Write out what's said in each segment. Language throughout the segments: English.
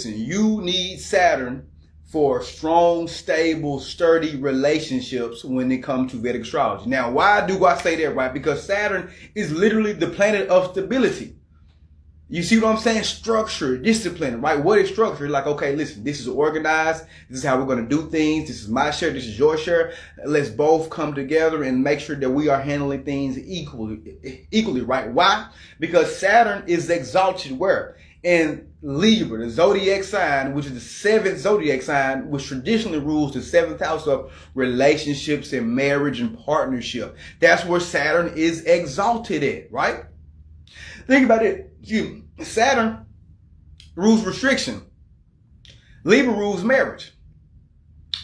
listen, you need Saturn for strong, stable, sturdy relationships when it comes to Vedic astrology. Now, why do I say that, right? Because Saturn is literally the planet of stability. You see what I'm saying? Structure, discipline, right? What is structure? Like, okay, listen, this is organized. This is how we're going to do things. This is my share. This is your share. Let's both come together and make sure that we are handling things equally, right? Why? Because Saturn is exalted where? In Libra, the zodiac sign, which is the seventh zodiac sign, which traditionally rules the seventh house of relationships and marriage and partnership. That's where Saturn is exalted at, right? Think about it. Saturn rules restriction. Libra rules marriage.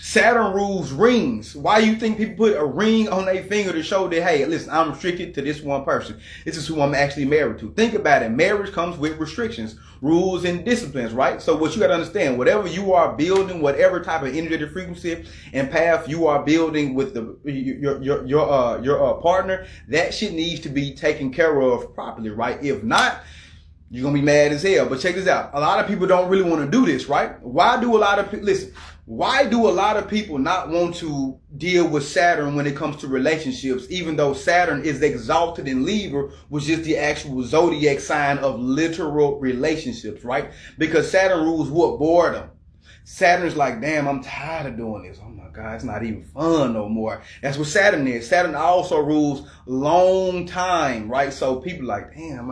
Saturn rules rings. Why do you think people put a ring on their finger to show that, hey, listen, I'm restricted to this one person. This is who I'm actually married to. Think about it. Marriage comes with restrictions, rules, and disciplines, right? So what you got to understand, whatever you are building, whatever type of energetic frequency and path you are building with your partner, that shit needs to be taken care of properly, right? If not, you're going to be mad as hell. But check this out. A lot of people don't really want to do this, right? Why do a lot of people not want to deal with Saturn when it comes to relationships, even though Saturn is exalted in Libra, which is the actual zodiac sign of literal relationships, right? Because Saturn rules what? Boredom. Saturn's like, damn, I'm tired of doing this. Oh my God, it's not even fun no more. That's what Saturn is. Saturn also rules long time, right? So people like, damn,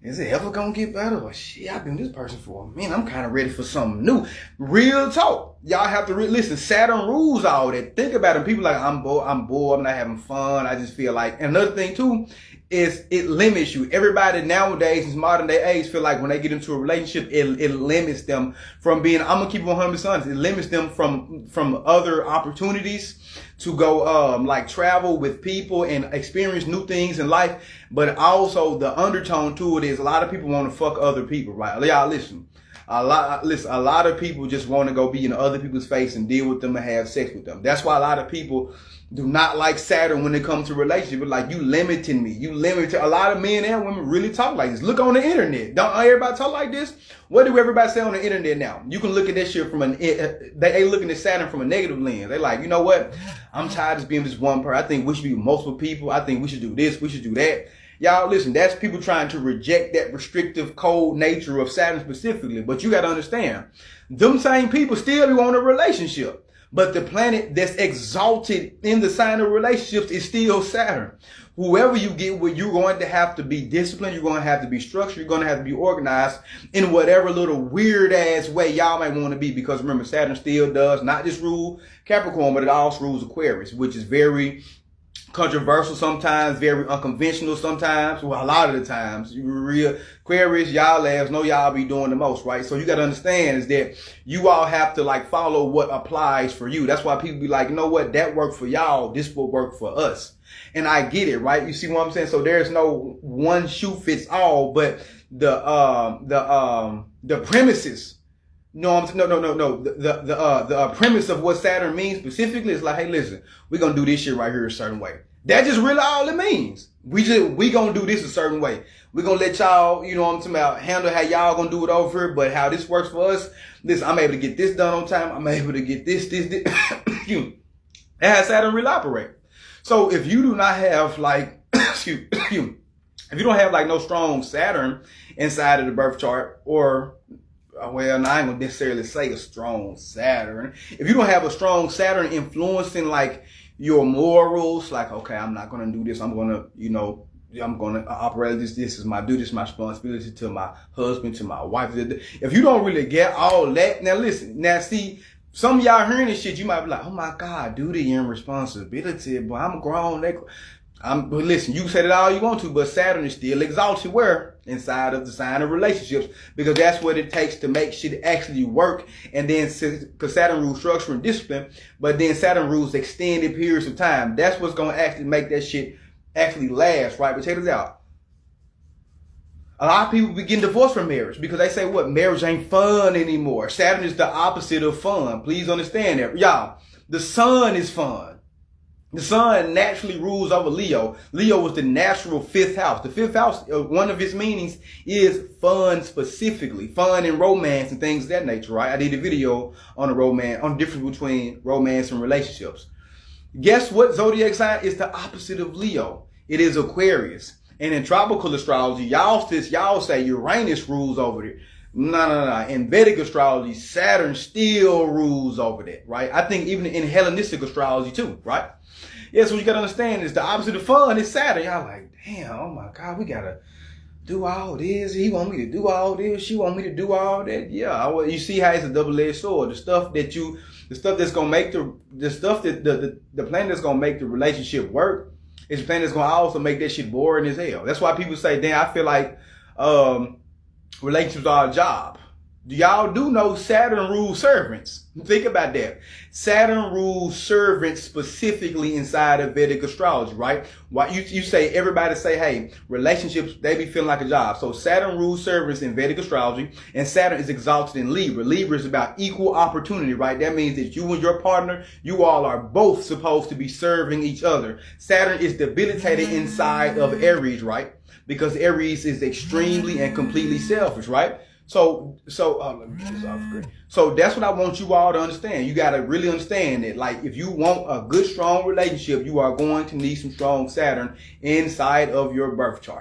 is it ever gonna get better? Or shit, I've been with this person for a minute. I'm kind of ready for something new. Real talk. Y'all have to listen. Saturn rules all that. Think about it. People like, I'm bored. I'm not having fun. I just feel like. And another thing too is it limits you. Everybody nowadays in modern day age feel like when they get into a relationship, it limits them from being. I'm gonna keep it 100%. Honest. It limits them from other opportunities to go like travel with people and experience new things in life. But also the undertone to it is a lot of people want to fuck other people, right? Y'all listen. A lot of people just want to go be in other people's face and deal with them and have sex with them. That's why a lot of people do not like Saturn when it comes to relationships. Like, you limiting me. You limit a lot of men and women really talk like this. Look on the internet. Don't everybody talk like this? What do everybody say on the internet now? You can look at that shit from they looking at Saturn from a negative lens. They like, you know what? I'm tired of just being this one person. I think we should be with multiple people. I think we should do this. We should do that. Y'all listen, that's people trying to reject that restrictive, cold nature of Saturn specifically. But you got to understand, them same people still want a relationship. But the planet that's exalted in the sign of relationships is still Saturn. Whoever you get with, you're going to have to be disciplined. You're going to have to be structured. You're going to have to be organized in whatever little weird ass way y'all might want to be. Because remember, Saturn still does not just rule Capricorn, but it also rules Aquarius, which is very controversial sometimes, very unconventional sometimes. Well, a lot of the times, you real Aquarius, y'all ass know y'all be doing the most, right? So you got to understand is that you all have to like follow what applies for you. That's why people be like, you know what, that worked for y'all, this will work for us. And I get it, right? You see what I'm saying? So there's no one shoe fits all, but the premises. No. The premise of what Saturn means specifically is like, hey, listen, we're gonna do this shit right here a certain way. That's just really all it means. We gonna do this a certain way. We're gonna let y'all, you know what I'm talking about, handle how y'all gonna do it over here, but how this works for us, listen, I'm able to get this done on time. I'm able to get this. That's how Saturn really operate. So if you do not have like, if you don't have like no strong Saturn inside of the birth chart, or well, I ain't gonna necessarily say a strong Saturn. If you don't have a strong Saturn influencing like your morals, like, okay, I'm not gonna do this. I'm gonna, I'm gonna operate this. This is my duty. This is my responsibility to my husband, to my wife. If you don't really get all that, now listen, see, some of y'all hearing this shit, you might be like, oh my God, duty and responsibility, but I'm grown. But listen, you can say that all you want to, but Saturn is still exalted where? Inside of the sign of relationships, because that's what it takes to make shit actually work. And then, because Saturn rules structure and discipline, but then Saturn rules extended periods of time. That's what's going to actually make that shit actually last, right? But check this out. A lot of people be getting divorced from marriage because they say, what, marriage ain't fun anymore. Saturn is the opposite of fun. Please understand that. Y'all, the sun is fun. The sun naturally rules over Leo. Leo was the natural fifth house. The fifth house, one of its meanings is fun specifically. Fun and romance and things of that nature, right? I did a video on the difference between romance and relationships. Guess what zodiac sign is the opposite of Leo? It is Aquarius. And in tropical astrology, y'all say Uranus rules over it. No. In Vedic astrology, Saturn still rules over that, right? I think even in Hellenistic astrology too, right? Yeah, so what you gotta understand is the opposite of fun is Saturn. Y'all like, damn, oh my God, we gotta do all this. He want me to do all this. She want me to do all that. Yeah, you see how it's a double-edged sword. The stuff that's gonna make the plan that's gonna make the relationship work is the plan that's gonna also make that shit boring as hell. That's why people say, damn, I feel like relationships are a job. Y'all do know Saturn rules servants. Think about that. Saturn rules servants specifically inside of Vedic astrology, right? Why you say, everybody say, hey, relationships, they be feeling like a job. So Saturn rules servants in Vedic astrology, and Saturn is exalted in Libra. Libra is about equal opportunity, right? That means that you and your partner, you all are both supposed to be serving each other. Saturn is debilitated inside of Aries, right? Because Aries is extremely and completely selfish, right? So that's what I want you all to understand. You got to really understand that, like, if you want a good, strong relationship, you are going to need some strong Saturn inside of your birth chart.